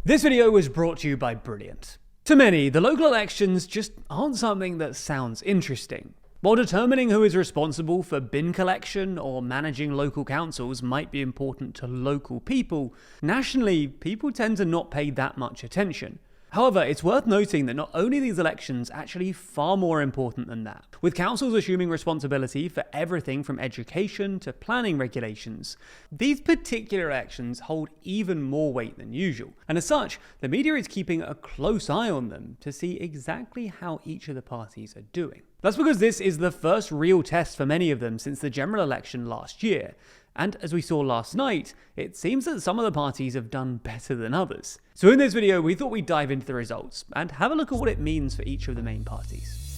This video was brought to you by Brilliant. To many, the local elections just aren't something that sounds interesting. While determining who is responsible for bin collection or managing local councils might be important to local people, nationally, people tend to not pay that much attention. However, it's worth noting that not only are these elections actually far more important than that, with councils assuming responsibility for everything from education to planning regulations, these particular elections hold even more weight than usual, and as such, the media is keeping a close eye on them to see exactly how each of the parties are doing. That's because this is the first real test for many of them since the general election last year. And as we saw last night, it seems that some of the parties have done better than others. So in this video, we thought we'd dive into the results and have a look at what it means for each of the main parties.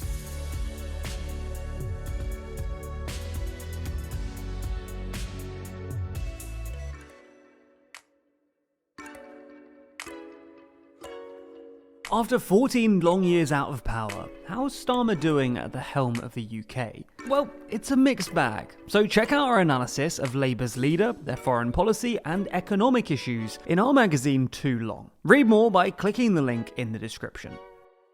After 14 long years out of power, how's Starmer doing at the helm of the UK? Well, it's a mixed bag. So check out our analysis of Labour's leader, their foreign policy and economic issues in our magazine Too Long. Read more by clicking the link in the description.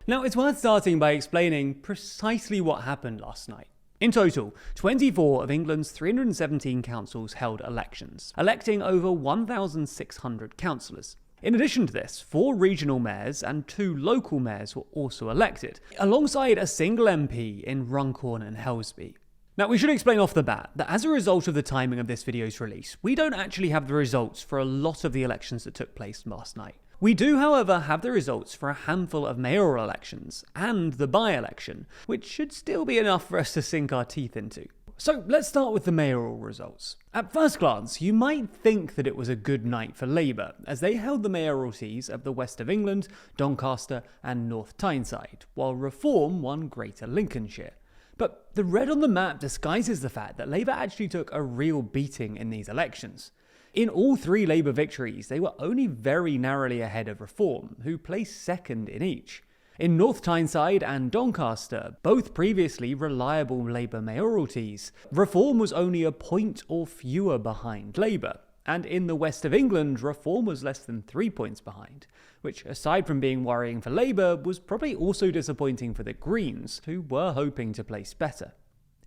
Now, it's worth starting by explaining precisely what happened last night. In total, 24 of England's 317 councils held elections, electing over 1,600 councillors. In addition to this, 4 regional mayors and 2 local mayors were also elected, alongside a single MP in Runcorn and Helsby. Now, we should explain off the bat that as a result of the timing of this video's release, we don't actually have the results for a lot of the elections that took place last night. We do, however, have the results for a handful of mayoral elections and the by-election, which should still be enough for us to sink our teeth into. So let's start with the mayoral results. At first glance, you might think that it was a good night for Labour, as they held the mayoralties of the West of England, Doncaster and North Tyneside, while Reform won Greater Lincolnshire. But the red on the map disguises the fact that Labour actually took a real beating in these elections. In all 3 Labour victories, they were only very narrowly ahead of Reform, who placed second in each. In North Tyneside and Doncaster, both previously reliable Labour mayoralties, Reform was only a point or fewer behind Labour. And in the West of England, Reform was less than 3 points behind, which, aside from being worrying for Labour, was probably also disappointing for the Greens, who were hoping to place better.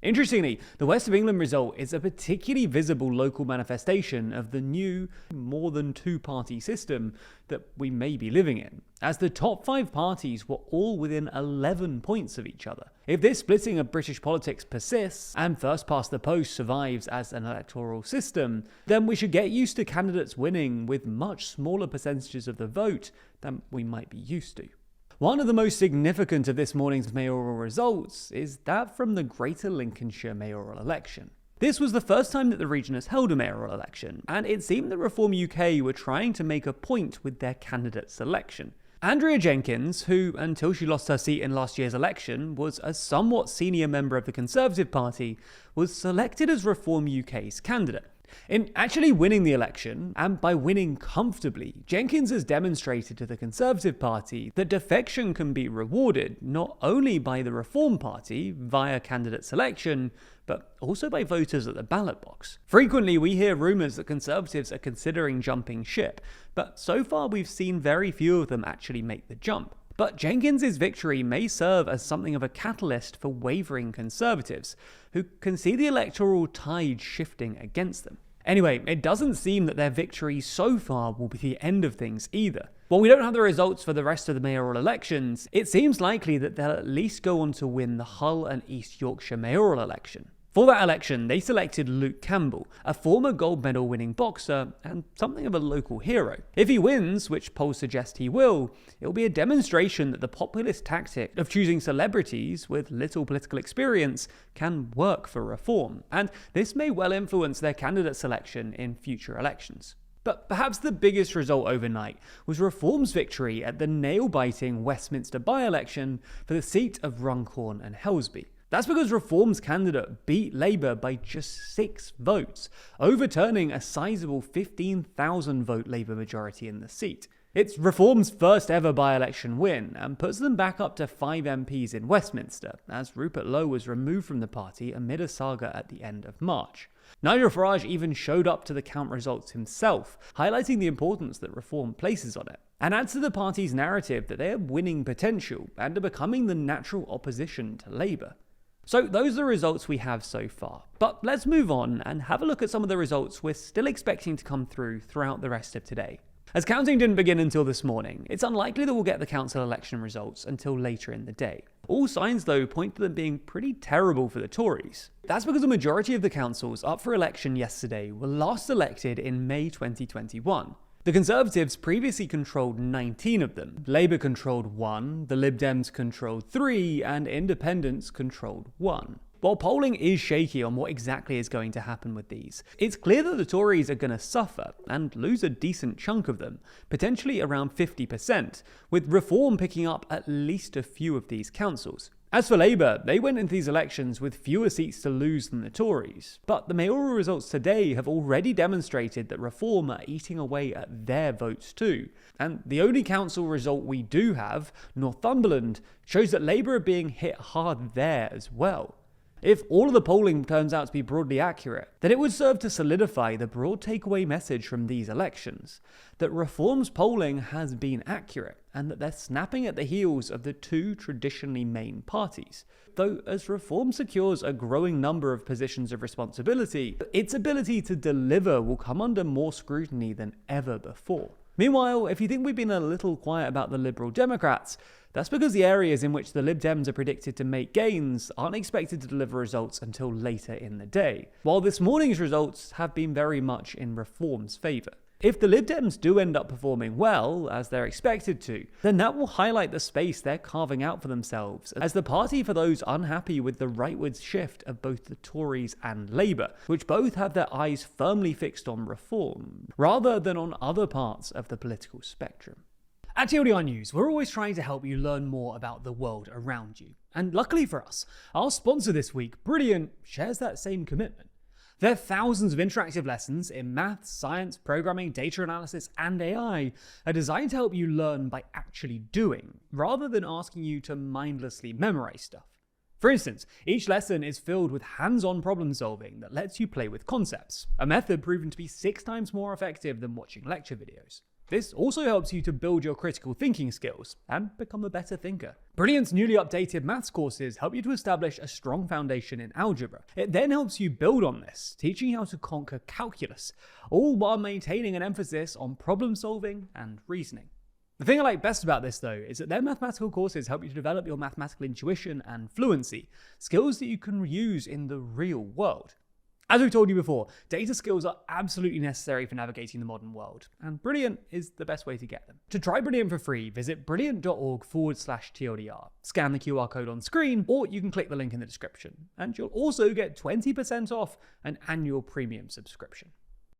Interestingly, the West of England result is a particularly visible local manifestation of the new, more than 2-party system that we may be living in, as the top 5 parties were all within 11 points of each other. If this splitting of British politics persists, and first past the post survives as an electoral system, then we should get used to candidates winning with much smaller percentages of the vote than we might be used to. One of the most significant of this morning's mayoral results is that from the Greater Lincolnshire mayoral election. This was the first time that the region has held a mayoral election, and it seemed that Reform UK were trying to make a point with their candidate selection. Andrea Jenkins, who, until she lost her seat in last year's election, was a somewhat senior member of the Conservative Party, was selected as Reform UK's candidate. In actually winning the election, and by winning comfortably, Jenkins has demonstrated to the Conservative Party that defection can be rewarded not only by the Reform Party via candidate selection, but also by voters at the ballot box. Frequently, we hear rumours that Conservatives are considering jumping ship, but so far we've seen very few of them actually make the jump. But Jenkins' victory may serve as something of a catalyst for wavering Conservatives, who can see the electoral tide shifting against them. Anyway, it doesn't seem that their victory so far will be the end of things either. While we don't have the results for the rest of the mayoral elections, it seems likely that they'll at least go on to win the Hull and East Yorkshire mayoral election. For that election, they selected Luke Campbell, a former gold medal winning boxer and something of a local hero. If he wins, which polls suggest he will, it will be a demonstration that the populist tactic of choosing celebrities with little political experience can work for Reform, and this may well influence their candidate selection in future elections. But perhaps the biggest result overnight was Reform's victory at the nail-biting Westminster by-election for the seat of Runcorn and Helsby. That's because Reform's candidate beat Labour by just 6 votes, overturning a sizable 15,000 vote Labour majority in the seat. It's Reform's first ever by-election win and puts them back up to 5 MPs in Westminster, as Rupert Lowe was removed from the party amid a saga at the end of March. Nigel Farage even showed up to the count results himself, highlighting the importance that Reform places on it. and adds to the party's narrative that they are winning potential and are becoming the natural opposition to Labour. So those are the results we have so far. But let's move on and have a look at some of the results we're still expecting to come through throughout the rest of today. As counting didn't begin until this morning, it's unlikely that we'll get the council election results until later in the day. All signs, though, point to them being pretty terrible for the Tories. That's because a majority of the councils up for election yesterday were last elected in May 2021. The Conservatives previously controlled 19 of them, Labour controlled 1, the Lib Dems controlled 3, and Independents controlled 1. While polling is shaky on what exactly is going to happen with these, it's clear that the Tories are going to suffer and lose a decent chunk of them, potentially around 50%, with Reform picking up at least a few of these councils. As for Labour, they went into these elections with fewer seats to lose than the Tories, but the mayoral results today have already demonstrated that Reform are eating away at their votes too. And the only council result we do have, Northumberland, shows that Labour are being hit hard there as well. If all of the polling turns out to be broadly accurate, then it would serve to solidify the broad takeaway message from these elections, that Reform's polling has been accurate, and that they're snapping at the heels of the two traditionally main parties. Though as Reform secures a growing number of positions of responsibility, its ability to deliver will come under more scrutiny than ever before. Meanwhile, if you think we've been a little quiet about the Liberal Democrats, that's because the areas in which the Lib Dems are predicted to make gains aren't expected to deliver results until later in the day, while this morning's results have been very much in Reform's favour. If the Lib Dems do end up performing well, as they're expected to, then that will highlight the space they're carving out for themselves as the party for those unhappy with the rightwards shift of both the Tories and Labour, which both have their eyes firmly fixed on Reform, rather than on other parts of the political spectrum. At TLDR News, we're always trying to help you learn more about the world around you. And luckily for us, our sponsor this week, Brilliant, shares that same commitment. Their thousands of interactive lessons in maths, science, programming, data analysis, and AI are designed to help you learn by actually doing, rather than asking you to mindlessly memorize stuff. For instance, each lesson is filled with hands-on problem solving that lets you play with concepts, a method proven to be 6 times more effective than watching lecture videos. This also helps you to build your critical thinking skills and become a better thinker. Brilliant's newly updated maths courses help you to establish a strong foundation in algebra. It then helps you build on this, teaching you how to conquer calculus, all while maintaining an emphasis on problem solving and reasoning. The thing I like best about this, though, is that their mathematical courses help you to develop your mathematical intuition and fluency, skills that you can use in the real world. As we've told you before, data skills are absolutely necessary for navigating the modern world, and Brilliant is the best way to get them. To try Brilliant for free, visit brilliant.org/TLDR, scan the QR code on screen, or you can click the link in the description, and you'll also get 20% off an annual premium subscription.